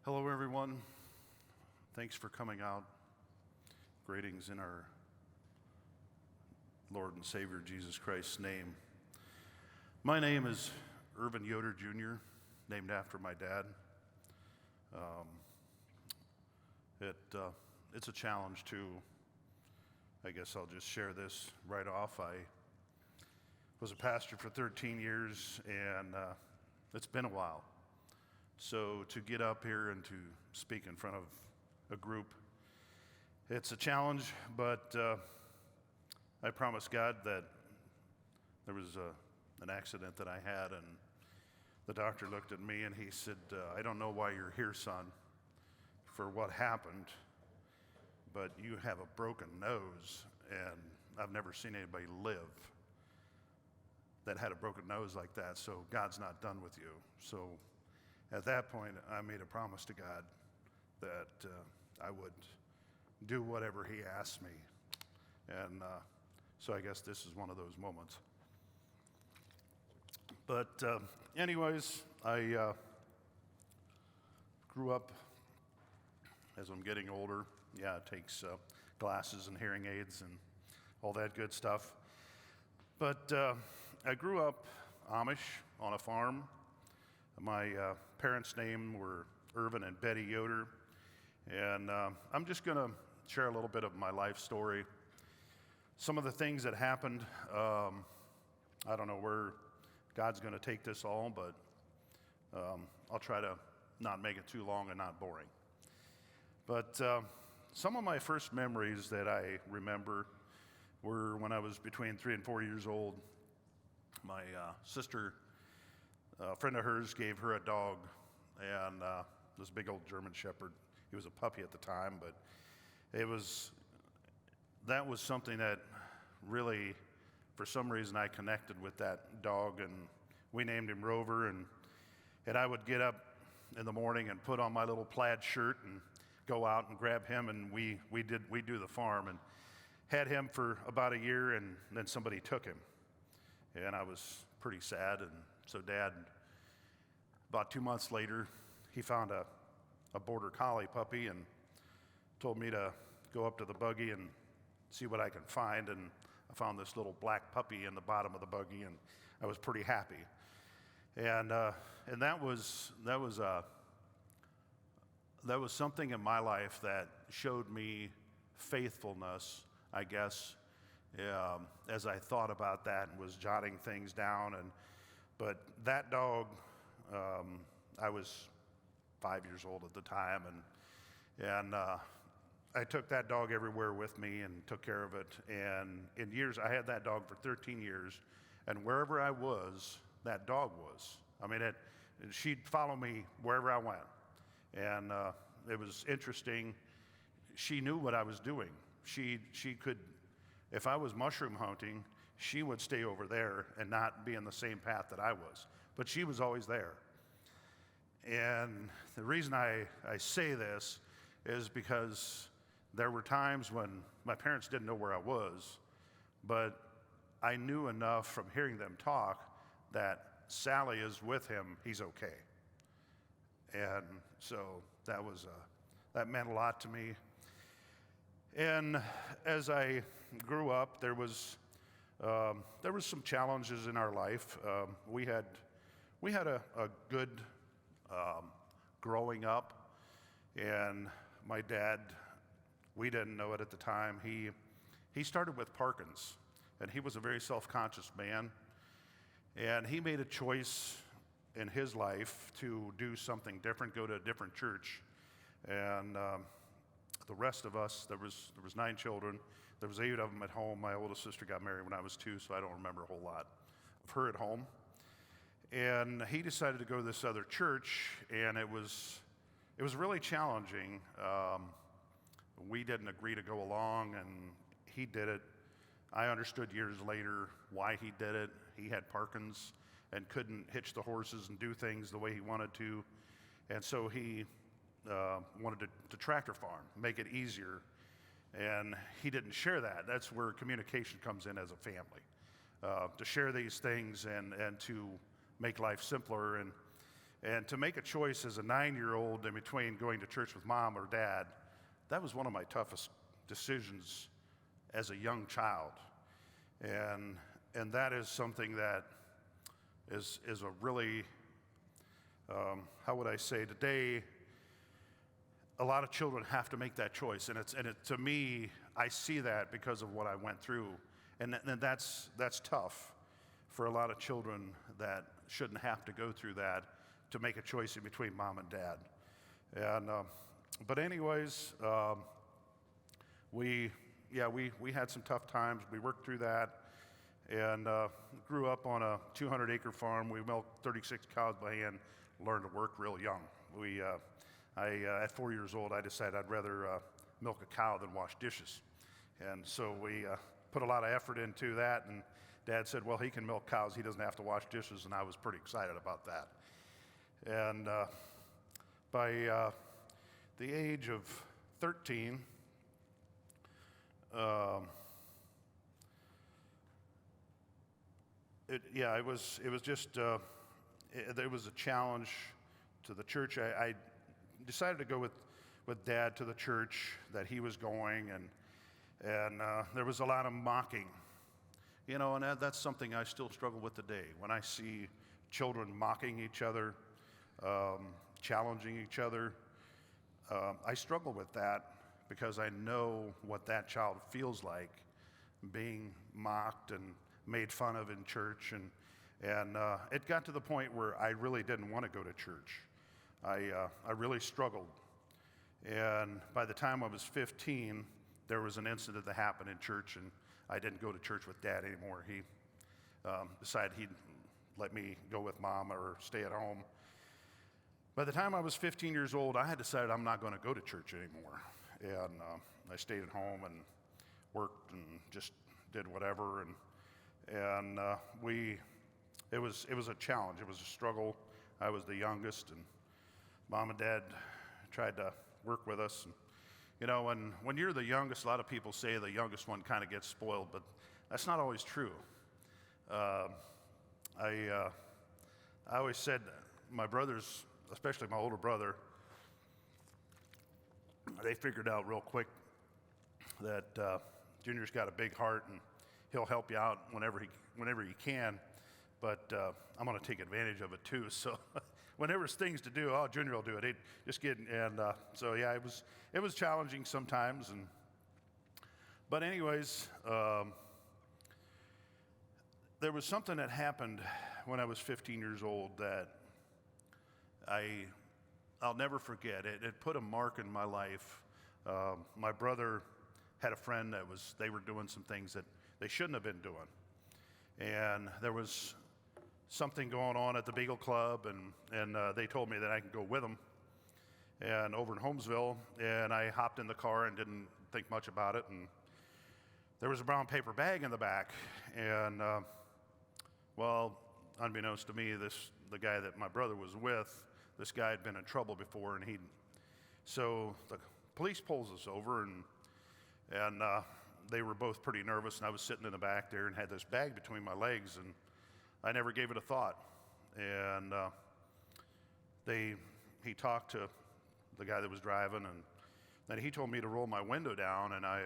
Hello, everyone. Thanks for coming out. Greetings in our Lord and Savior Jesus Christ's name. My name is Irvin Yoder Jr., named after my dad. It's a challenge too. I guess I'll just share this right off. I was a pastor for 13 years, and it's been a while. So to get up here and to speak in front of a group, it's a challenge, but I promised God that there was an accident that I had, and the doctor looked at me and he said, I don't know why you're here, son, for what happened, but you have a broken nose, and I've never seen anybody live that had a broken nose like that, so God's not done with you. So at that point, I made a promise to God that I would do whatever He asked me. And so I guess this is one of those moments. But anyways, I grew up as I'm getting older. Yeah, it takes glasses and hearing aids and all that good stuff. But I grew up Amish on a farm. My parents' names were Irvin and Betty Yoder, and I'm just going to share a little bit of my life story. Some of the things that happened, I don't know where God's going to take this all, but I'll try to not make it too long and not boring. But some of my first memories that I remember were when I was between 3 and 4 years old. My sister, a friend of hers, gave her a dog, and this big old German Shepherd. He was a puppy at the time, but that was something that really, for some reason, I connected with that dog, and we named him Rover. And I would get up in the morning and put on my little plaid shirt and go out and grab him, and we do the farm, and had him for about a year, and then somebody took him, and I was pretty sad. And so Dad, about 2 months later, he found a border collie puppy and told me to go up to the buggy and see what I could find. And I found this little black puppy in the bottom of the buggy, and I was pretty happy. And that was something in my life that showed me faithfulness, I guess, as I thought about that and was jotting things down. But that dog, I was 5 years old at the time, and I took that dog everywhere with me and took care of it. And in years, I had that dog for 13 years, and wherever I was, that dog was. I mean, she'd follow me wherever I went. And it was interesting. She knew what I was doing. She could, if I was mushroom hunting, she would stay over there and not be in the same path that I was. But she was always there. And the reason I say this is because there were times when my parents didn't know where I was, but I knew enough from hearing them talk that Sally is with him, he's okay. And so that meant a lot to me. And as I grew up, there was some challenges in our life. We had a good growing up, and my dad, we didn't know it at the time. He started with Parkinson's, and he was a very self-conscious man, and he made a choice in his life to do something different, go to a different church. And the rest of us, there was 9 children. There was 8 of them at home. My oldest sister got married when I was 2, so I don't remember a whole lot of her at home. And he decided to go to this other church, and it was really challenging. We didn't agree to go along, and he did it. I understood years later why he did it. He had Parkinson's and couldn't hitch the horses and do things the way he wanted to. And so he wanted to tractor farm, make it easier. And he didn't share that. That's where communication comes in as a family, to share these things and to make life simpler. And to make a choice as a 9-year-old in between going to church with mom or dad, that was one of my toughest decisions as a young child. And that is something that is a really, how would I say, today, a lot of children have to make that choice. And to me, I see that because of what I went through. And that's tough for a lot of children that shouldn't have to go through that, to make a choice in between mom and dad. And but anyways, we had some tough times. We worked through that, and grew up on a 200-acre farm. We milked 36 cows by hand. Learned to work real young. At 4 years old, I decided I'd rather milk a cow than wash dishes, and so we put a lot of effort into that. And Dad said, "Well, he can milk cows. He doesn't have to wash dishes," and I was pretty excited about that. And by the age of 13, it was just it was a challenge to the church. I decided to go with Dad to the church that he was going, and there was a lot of mocking, and that's something I still struggle with today. When I see children mocking each other, challenging each other, I struggle with that because I know what that child feels like, being mocked and made fun of in church, and it got to the point where I really didn't want to go to church. I really struggled, and by the time I was 15, there was an incident that happened in church, and I didn't go to church with Dad anymore. He decided he'd let me go with Mom or stay at home. By the time I was 15 years old, I had decided I'm not going to go to church anymore, and I stayed at home and worked and just did whatever, and it was a challenge. It was a struggle. I was the youngest, and Mom and Dad tried to work with us. And, when you're the youngest, a lot of people say the youngest one kind of gets spoiled, but that's not always true. I always said my brothers, especially my older brother, they figured out real quick that Junior's got a big heart, and he'll help you out whenever he can, but I'm going to take advantage of it too. So whenever there's things to do, Junior will do it. So yeah, it was challenging sometimes, but anyways, there was something that happened when I was 15 years old that I'll never forget. It put a mark in my life. My brother had a friend they were doing some things that they shouldn't have been doing. And there was something going on at the Beagle Club, and they told me that I could go with them. And over in Holmesville, and I hopped in the car and didn't think much about it. And there was a brown paper bag in the back. And well, unbeknownst to me, the guy that my brother was with, this guy had been in trouble before, and so the police pulls us over, and they were both pretty nervous, and I was sitting in the back there and had this bag between my legs, and I never gave it a thought. And he talked to the guy that was driving, and then he told me to roll my window down, and I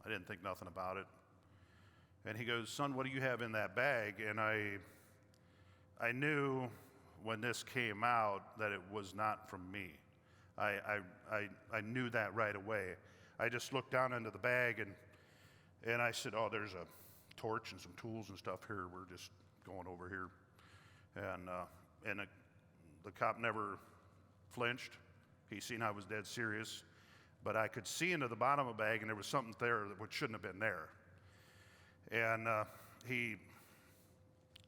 didn't think nothing about it. And he goes, "Son, what do you have in that bag?" And I knew when this came out that it was not from me. I knew that right away. I just looked down into the bag, and I said, "Oh, there's a torch and some tools and stuff here. We're just going over here." And the cop never flinched. He seen I was dead serious, but I could see into the bottom of the bag, and there was something there that shouldn't have been there. And he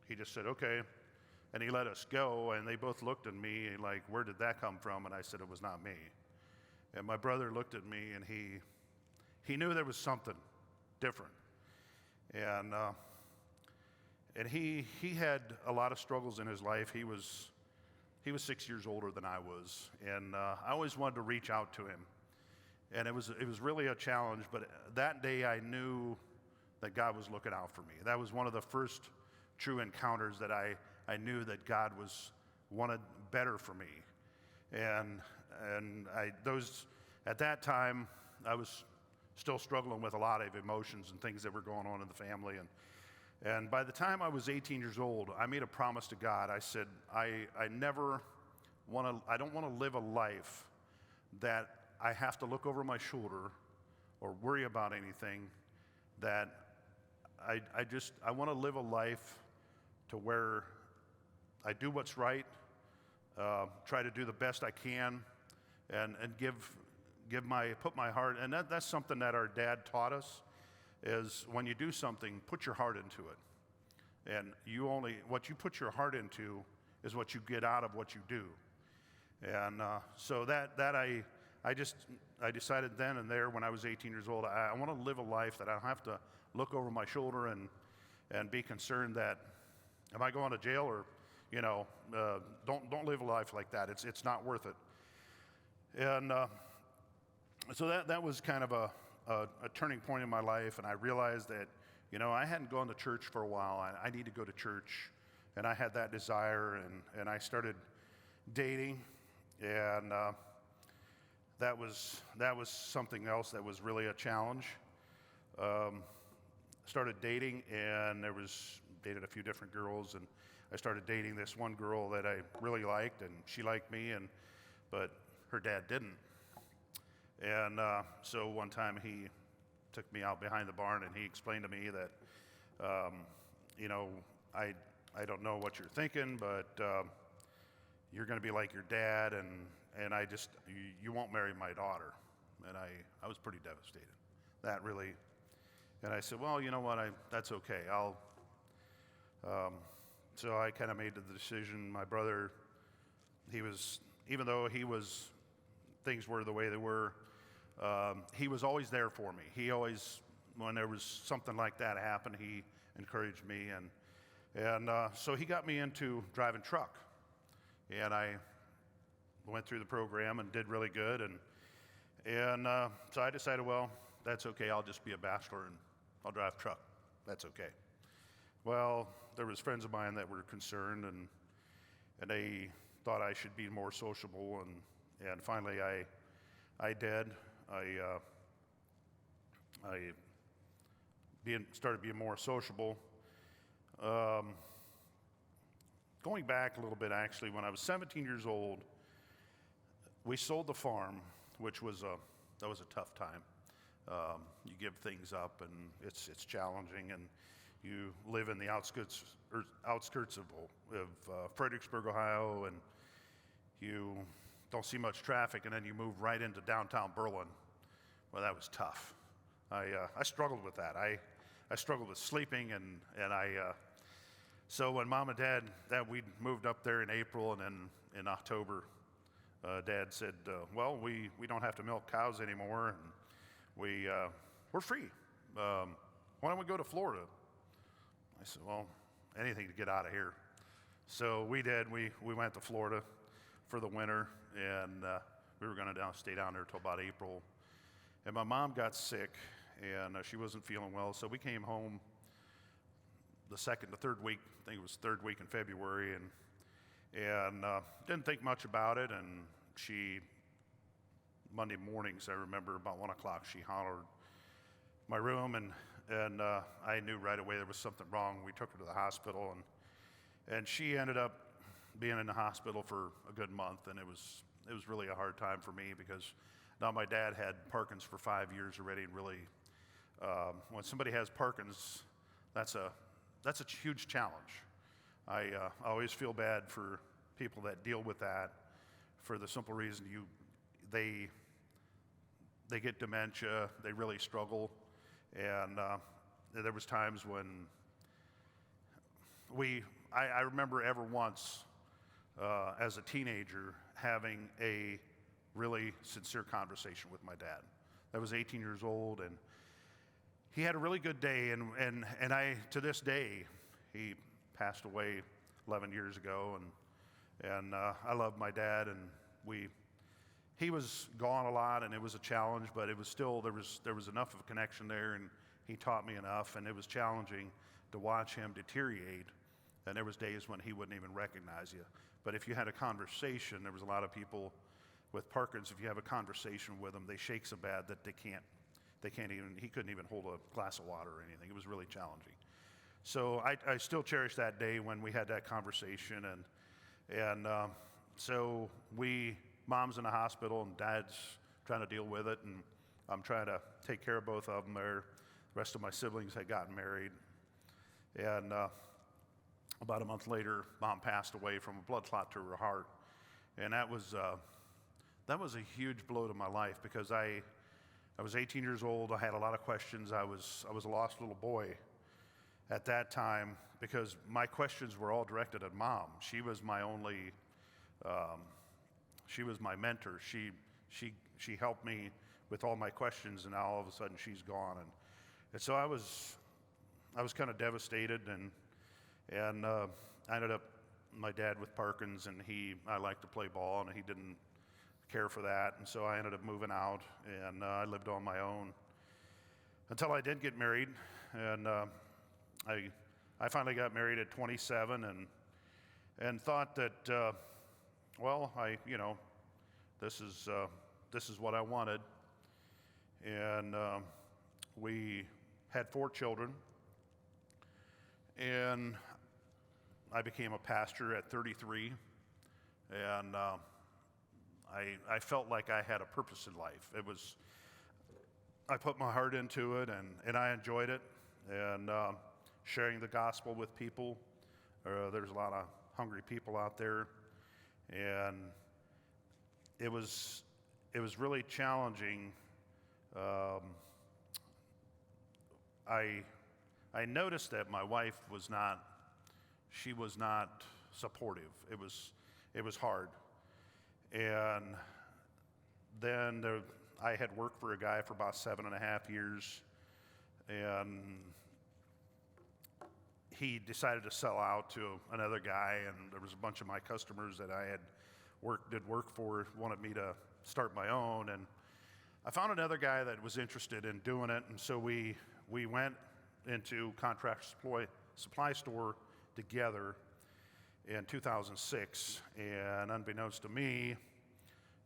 just said, "Okay," and he let us go, and they both looked at me like, "Where did that come from?" And I said, "It was not me." And my brother looked at me, and he knew there was something different. And he had a lot of struggles in his life. He was 6 years older than I was, and I always wanted to reach out to him. And it was really a challenge, but that day I knew that God was looking out for me. That was one of the first true encounters that I knew that God was wanted better for me. And at that time, I was still struggling with a lot of emotions and things that were going on in the family. And by the time I was 18 years old, I made a promise to God. I said, I don't want to live a life that I have to look over my shoulder or worry about anything. That I want to live a life to where I do what's right, try to do the best I can, and put my heart. And that's something that our dad taught us, is when you do something, put your heart into it. And what you put your heart into is what you get out of what you do. And so I decided then and there when I was 18 years old, I want to live a life that I don't have to look over my shoulder and be concerned that, am I going to jail, or, don't live a life like that. It's not worth it. And so that was kind of a turning point in my life, and I realized that, I hadn't gone to church for a while. I need to go to church, and I had that desire, and I started dating, and that was something else that was really a challenge. Started dating, and dated a few different girls, and I started dating this one girl that I really liked, and she liked me, but her dad didn't. And so one time he took me out behind the barn, and he explained to me that, I don't know what you're thinking, but you're going to be like your dad, and you won't marry my daughter. And I was pretty devastated. That really, and I said, well, you know what, that's okay. So I kind of made the decision. My brother, even though things were the way they were, he was always there for me. He always, when there was something like that happen, he encouraged me, and so he got me into driving truck, and I went through the program and did really good, and so I decided, well, that's okay. I'll just be a bachelor and I'll drive truck. That's okay. Well, there was friends of mine that were concerned, and they thought I should be more sociable, and finally I did. I started being more sociable. Going back a little bit, actually, when I was 17 years old, we sold the farm, which was that was a tough time. You give things up, and it's challenging, and you live in the outskirts of Fredericksburg, Ohio, and you don't see much traffic, and then you move right into downtown Berlin. Well, that was tough. I struggled with that. I struggled with sleeping, and so when Mom and Dad, we moved up there in April, and then in October, Dad said, well, we don't have to milk cows anymore, and we're free. Why don't we go to Florida? I said, well, anything to get out of here. So we did. We went to Florida for the winter, and we were going to stay down there till about April. And my mom got sick, and she wasn't feeling well, so we came home the third week. I think it was third week in February, and didn't think much about it. And Monday mornings, I remember about 1 o'clock, she hollered my room, and I knew right away there was something wrong. We took her to the hospital, and she ended up being in the hospital for a good month, and it was really a hard time for me, because now my dad had Parkinson's for 5 years already, and really, when somebody has Parkinson's, that's a huge challenge. I always feel bad for people that deal with that, for the simple reason they get dementia, they really struggle, and there was times when I remember ever once as a teenager having a really sincere conversation with my dad. I was 18 years old, and he had a really good day, and I, to this day, he passed away 11 years ago, and I love my dad, and he was gone a lot, and it was a challenge, but it was still, there was enough of a connection there, and he taught me enough, and it was challenging to watch him deteriorate And there was days when he wouldn't even recognize you. But if you had a conversation, there was a lot of people with Parkinson's, if you have a conversation with them, they shake so bad that he couldn't even hold a glass of water or anything. It was really challenging. So I still cherish that day when we had that conversation. And so mom's in the hospital and dad's trying to deal with it. And I'm trying to take care of both of them there. The rest of my siblings had gotten married. And about a month later, mom passed away from a blood clot to her heart. And that was a huge blow to my life, because I was 18 years old. I had a lot of questions. I was a lost little boy at that time, because my questions were all directed at mom. She was my only, she was my mentor. She helped me with all my questions, and now all of a sudden she's gone. And so I was kind of devastated, and I ended up, my dad with Parkinson's, and I liked to play ball, and he didn't care for that, and so I ended up moving out, and I lived on my own until I did get married. And I finally got married at 27, and thought that this is what I wanted. And we had 4 children, and I became a pastor at 33, and I felt like I had a purpose in life. I put my heart into it, and I enjoyed it, and sharing the gospel with people. There's a lot of hungry people out there, and it was really challenging. I noticed that my wife was not supportive. It was hard. And then I had worked for a guy for about 7.5 years, and he decided to sell out to another guy, and there was a bunch of my customers that I had did work for wanted me to start my own, and I found another guy that was interested in doing it, and so we went into contract supply store together in 2006, and unbeknownst to me,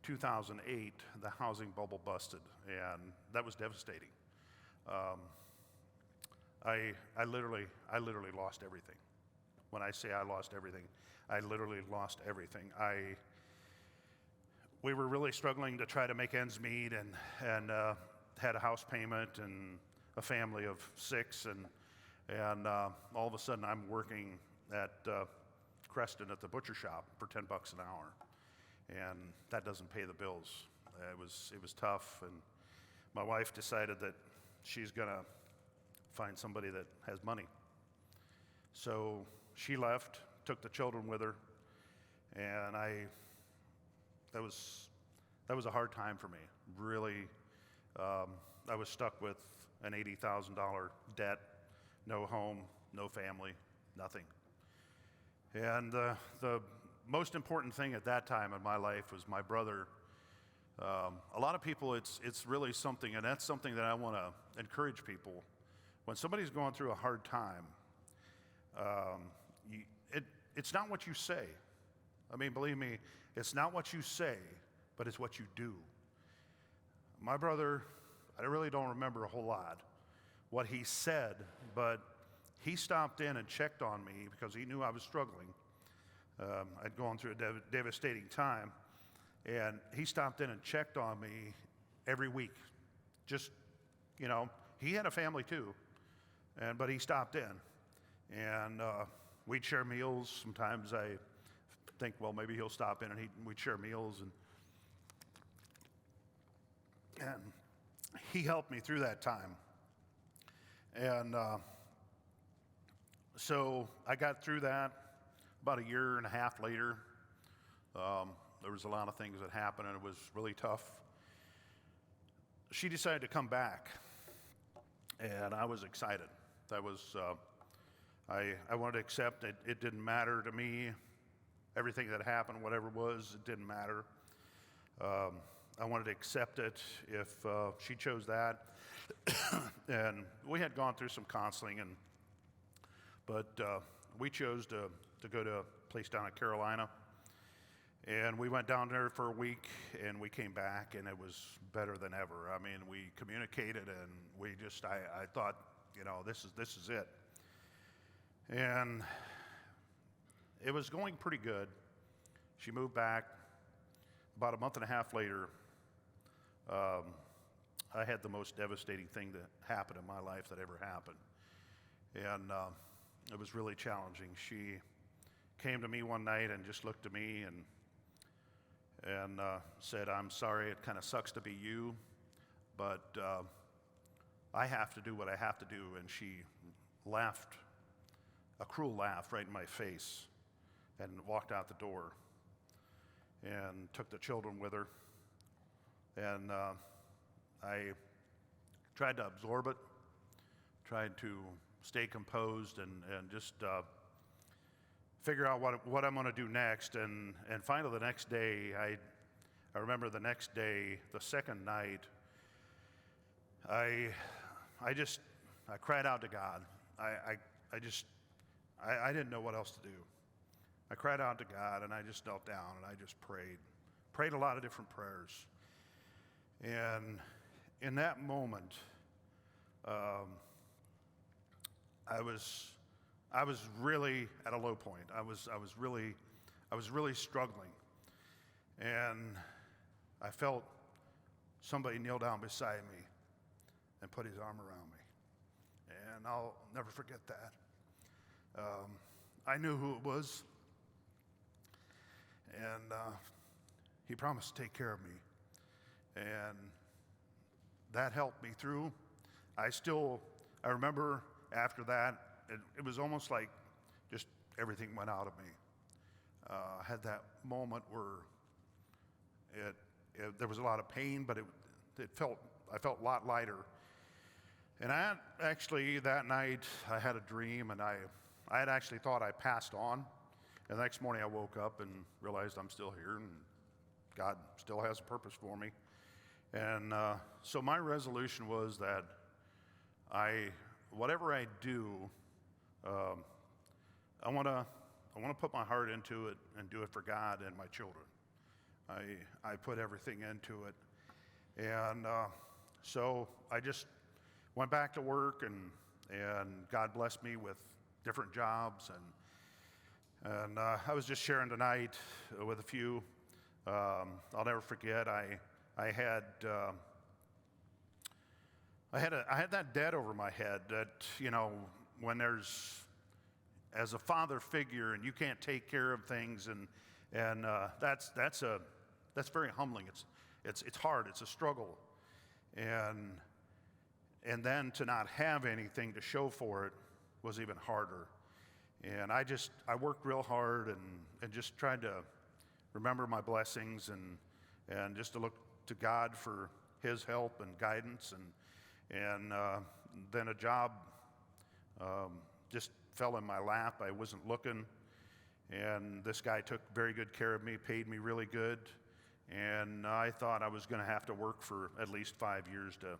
2008, the housing bubble busted, and that was devastating. I literally lost everything. When I say I lost everything, I literally lost everything. We were really struggling to try to make ends meet, and had a house payment and a family of 6, and all of a sudden I'm working at Creston at the butcher shop for $10 an hour, and that doesn't pay the bills. It was tough, and my wife decided that she's gonna find somebody that has money. So she left, took the children with her, and that was a hard time for me. Really, I was stuck with an $80,000 debt, no home, no family, nothing. And the most important thing at that time in my life was my brother. A lot of people, it's really something, and that's something that I want to encourage people. When somebody's going through a hard time, it's not what you say. I mean, believe me, it's not what you say, but it's what you do. My brother, I really don't remember a whole lot what he said, but he stopped in and checked on me because he knew I was struggling. I'd gone through a devastating time, and he stopped in and checked on me every week. Just, he had a family too, but he stopped in, and we'd share meals. Sometimes I think, well, maybe he'll stop in, and we'd share meals, and he helped me through that time. And so I got through that. About a year and a half later, there was a lot of things that happened, and it was really tough. She decided to come back, and I was excited. That was, I wanted to accept it. It didn't matter to me. Everything that happened, whatever it was, it didn't matter. I wanted to accept it if she chose that. And we had gone through some counseling, but we chose to go to a place down in Carolina. And we went down there for a week, and we came back, and it was better than ever. I mean, we communicated, and we just, I thought, this is it. And it was going pretty good. She moved back. About a month and a half later, I had the most devastating thing that happened in my life that ever happened. And it was really challenging. She came to me one night and just looked at me and said, "I'm sorry, it kind of sucks to be you, but I have to do what I have to do." And she laughed, a cruel laugh right in my face, and walked out the door and took the children with her. And I tried to absorb it, tried to stay composed and just figure out what I'm going to do next. And finally the next day, I remember the next day, the second night, I cried out to God. I didn't know what else to do. I cried out to God, and I just knelt down and I just prayed a lot of different prayers. And in that moment, I was really at a low point. I was really struggling, and I felt somebody kneel down beside me and put his arm around me, and I'll never forget that. I knew who it was, and he promised to take care of me, and that helped me through. I remember after that, it was almost like just everything went out of me. I had that moment where there was a lot of pain, but I felt a lot lighter. And that night, I had a dream, and I had actually thought I passed on. And the next morning I woke up and realized I'm still here, and God still has a purpose for me. And so my resolution was that whatever I do, I want to put my heart into it and do it for God and my children. I put everything into it. And so I just went back to work, and God blessed me with different jobs. And I was just sharing tonight with a few. I'll never forget, I had that debt over my head that, when there's, as a father figure, and you can't take care of things, and that's very humbling. It's hard. It's a struggle, and then to not have anything to show for it was even harder. And I worked real hard and just tried to remember my blessings and just to look to God for His help and guidance, and then a job just fell in my lap. I wasn't looking, and this guy took very good care of me, paid me really good, and I thought I was going to have to work for at least 5 years to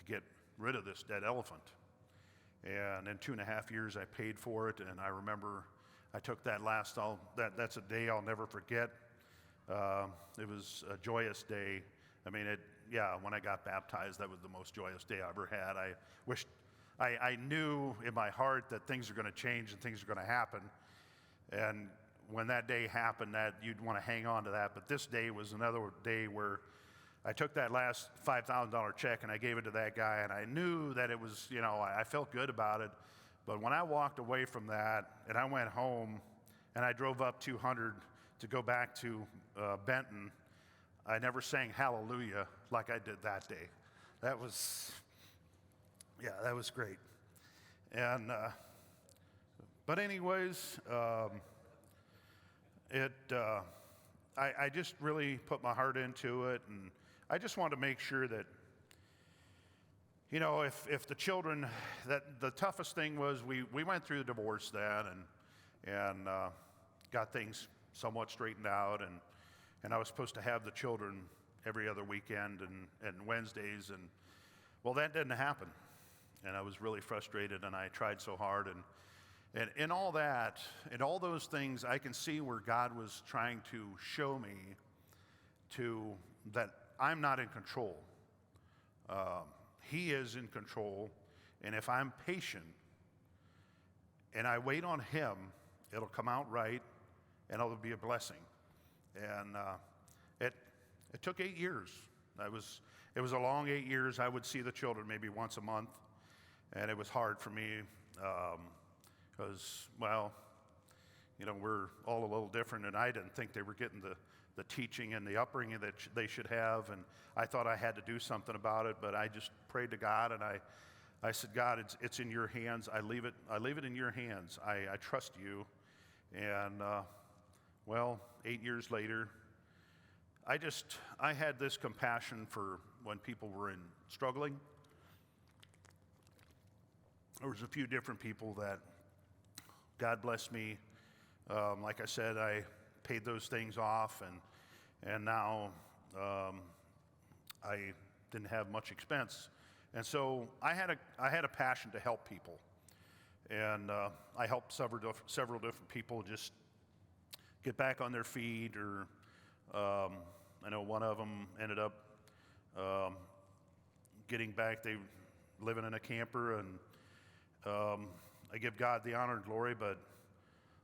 get rid of this dead elephant. And in 2.5 years, I paid for it, and I remember I took that that's a day I'll never forget. It was a joyous day. I mean, when I got baptized, that was the most joyous day I ever had. I knew in my heart that things are going to change and things are going to happen. And when that day happened, that you'd want to hang on to that. But this day was another day where I took that last $5,000 check and I gave it to that guy, and I knew that it was, I felt good about it. But when I walked away from that and I went home and I drove up 200 to go back to Benton, I never sang hallelujah like I did that day. That was great. And, but anyways, I just really put my heart into it, and I just wanted to make sure that, if the children, that the toughest thing was we went through the divorce then and got things somewhat straightened out, and I was supposed to have the children every other weekend and Wednesdays, and well, that didn't happen. And I was really frustrated, and I tried so hard, And in all that, in all those things, I can see where God was trying to show me that I'm not in control. He is in control, and if I'm patient and I wait on Him, it'll come out right, and it'll be a blessing. And it took 8 years. It was a long 8 years. I would see the children maybe once a month, and it was hard for me because, well, we're all a little different, and I didn't think they were getting the teaching and the upbringing that they should have, and I thought I had to do something about it, but I just prayed to God, and I said, God, it's in your hands. I leave it in your hands. I trust you. And, 8 years later, I had this compassion for when people were struggling. There was a few different people that God blessed me. Like I said, I paid those things off, and now I didn't have much expense, and so I had a passion to help people, and I helped several different people just get back on their feet, or I know one of them ended up getting back. They living in a camper, and I give God the honor and glory, but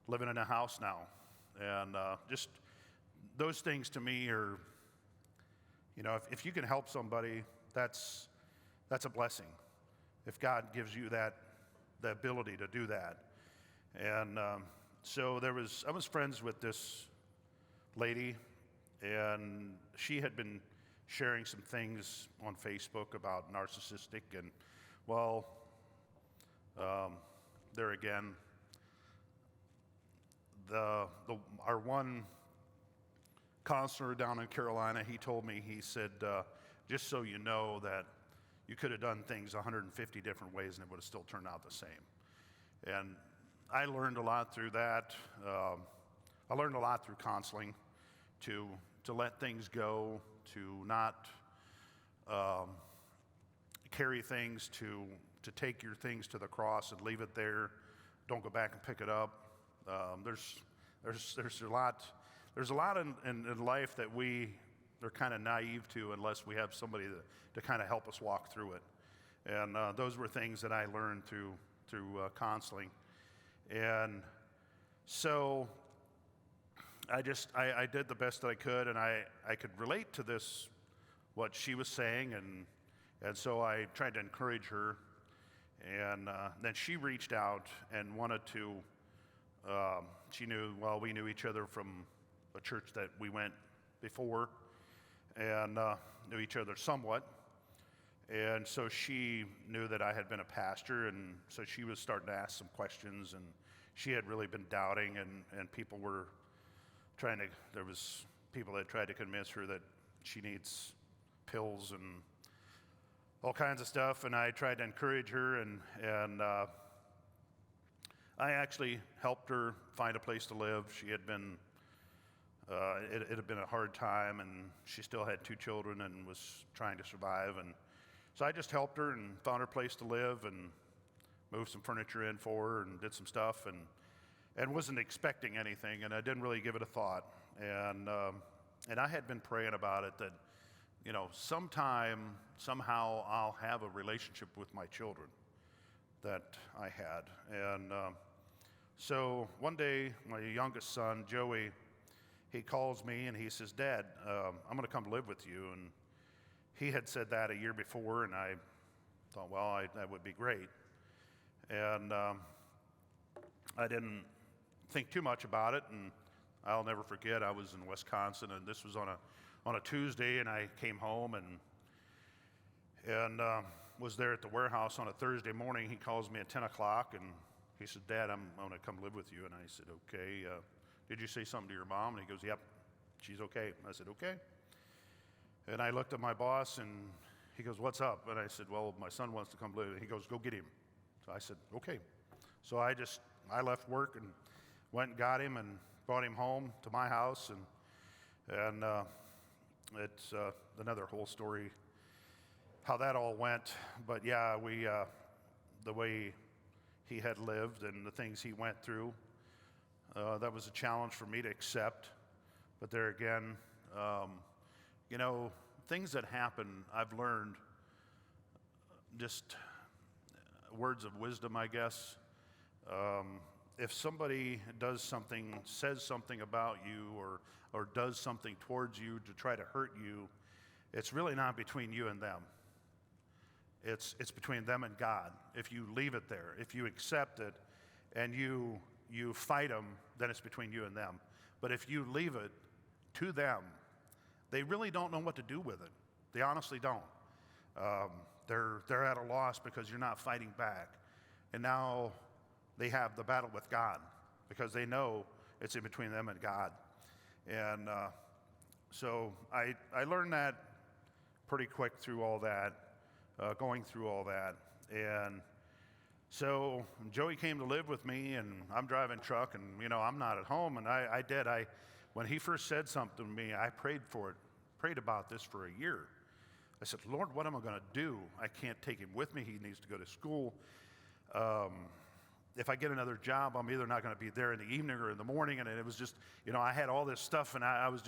living in a house now, and just those things to me are, if you can help somebody, that's a blessing. If God gives you the ability to do that. And so I was friends with this lady, and she had been sharing some things on Facebook about narcissistic, and there again, our one counselor down in Carolina, he told me, he said, just so you know that you could have done things 150 different ways and it would have still turned out the same. And I learned a lot through that. I learned a lot through counseling to let things go, to not carry things, to take your things to the cross and leave it there. Don't go back and pick it up. There's a lot in life that we are kind of naive to unless we have somebody to kind of help us walk through it. And those were things that I learned through counseling. And so I did the best that I could, and I could relate to this, what she was saying, and so I tried to encourage her. And then she reached out and wanted to, we knew each other from a church that we went before, and knew each other somewhat. And so she knew that I had been a pastor, and so she was starting to ask some questions, and she had really been doubting, and people were there was people that tried to convince her that she needs pills and all kinds of stuff, and I tried to encourage her, and I actually helped her find a place to live. She had been, it had been a hard time, and she still had 2 children and was trying to survive, and so I just helped her and found her a place to live and moved some furniture in for her and did some stuff, and wasn't expecting anything, and I didn't really give it a thought, and I had been praying about it that, somehow I'll have a relationship with my children that I had. And so one day, my youngest son, Joey, he calls me and he says, Dad, I'm going to come live with you. And he had said that a year before, and I thought, that would be great. And I didn't think too much about it, and I'll never forget, I was in Wisconsin, and this was on a Tuesday, and I came home and was there at the warehouse on a Thursday morning. He calls me at 10 o'clock, and he said, Dad, I'm going to come live with you. And I said, okay. Did you say something to your mom? And he goes, yep, she's okay. I said, okay. And I looked at my boss, and he goes, what's up? And I said, well, my son wants to come live. And he goes, go get him. So I said, okay. So I left work and went and got him and brought him home to my house, and it's another whole story how that all went. But yeah, the way he had lived and the things he went through. That was a challenge for me to accept. But there again, things that happen, I've learned just words of wisdom, I guess. If somebody does something, says something about you, or does something towards you to try to hurt you, it's really not between you and them. It's between them and God. If you leave it there, if you accept it and you fight them, then it's between you and them. But if you leave it to them, they really don't know what to do with it. They honestly don't. They're at a loss because you're not fighting back. And now they have the battle with God because they know it's in between them and God. And so I learned that pretty quick through all that, going through all that. And so Joey came to live with me, and I'm driving truck, and I'm not at home. And when he first said something to me, I prayed about this for a year. I said, Lord, what am I going to do? I can't take him with me. He needs to go to school. If I get another job, I'm either not going to be there in the evening or in the morning. And it was just, I had all this stuff, and I was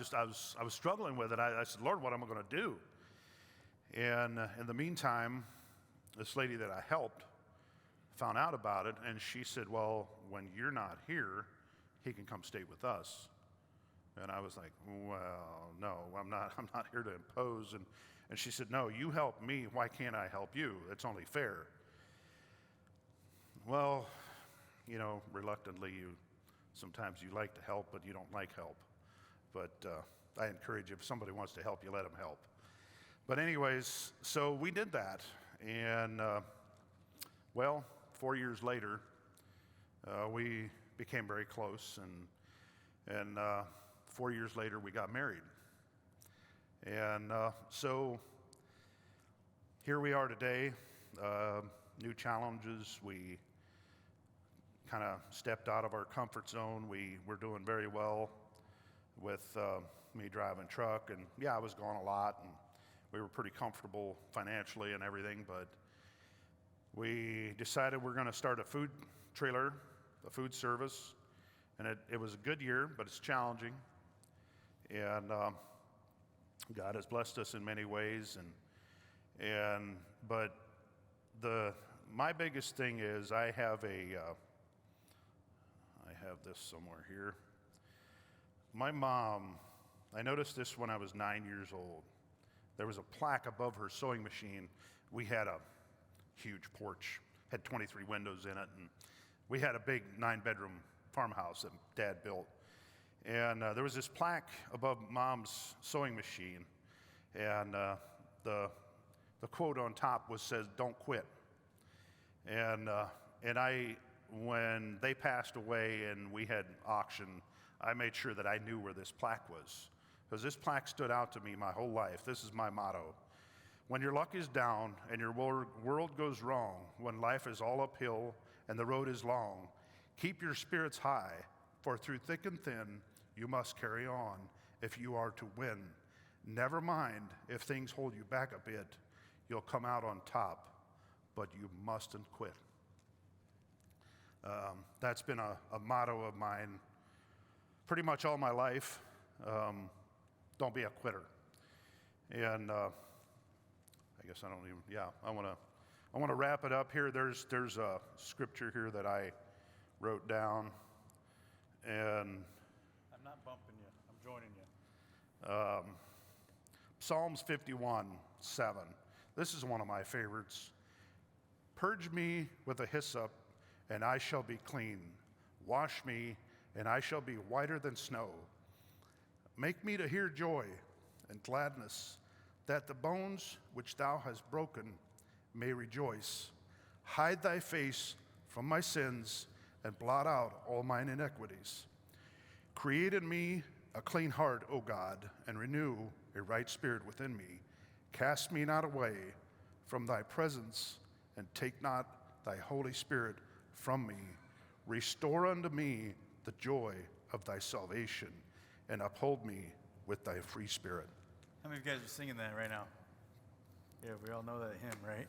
struggling with it. I said, Lord, what am I going to do? And in the meantime, this lady that I helped found out about it, and she said, well, when you're not here, he can come stay with us. And I was like, well, no, I'm not here to impose. And she said, no, you help me. Why can't I help you? It's only fair. Well, reluctantly, sometimes you like to help, but you don't like help. But I encourage you, if somebody wants to help you, let them help. But anyways, so we did that. And, 4 years later, we became very close. And 4 years later, we got married. And so here we are today, new challenges. We kind of stepped out of our comfort zone. We're doing very well with me driving truck. And yeah, I was gone a lot, and we were pretty comfortable financially and everything, but we decided we're going to start a food trailer, a food service. And it was a good year, but it's challenging. And God has blessed us in many ways, but my biggest thing is I have this somewhere here. My mom, I noticed this when I was 9 years old. There was a plaque above her sewing machine. We had a huge porch, had 23 windows in it, and we had a big 9-bedroom farmhouse that Dad built. And there was this plaque above Mom's sewing machine, and the quote on top says, "Don't quit." And when they passed away and we had auction, I made sure that I knew where this plaque was, because this plaque stood out to me my whole life. This is my motto. When your luck is down and your world goes wrong, when life is all uphill and the road is long, keep your spirits high, for through thick and thin, you must carry on if you are to win. Never mind if things hold you back a bit, you'll come out on top, but you mustn't quit. That's been a motto of mine pretty much all my life. Don't be a quitter. And I guess I don't even, I want to wrap it up here. There's a scripture here that I wrote down, and I'm not bumping you. I'm joining you. Psalms 51:7. This is one of my favorites. Purge me with a hyssop, and I shall be clean. Wash me, and I shall be whiter than snow. Make me to hear joy and gladness, that the bones which thou hast broken may rejoice. Hide thy face from my sins, and blot out all mine iniquities. Create in me a clean heart, O God, and renew a right spirit within me. Cast me not away from thy presence, and take not thy Holy Spirit from me. Restore unto me the joy of thy salvation, and uphold me with thy free spirit. How many of you guys are singing that right now? Yeah, we all know that hymn, right?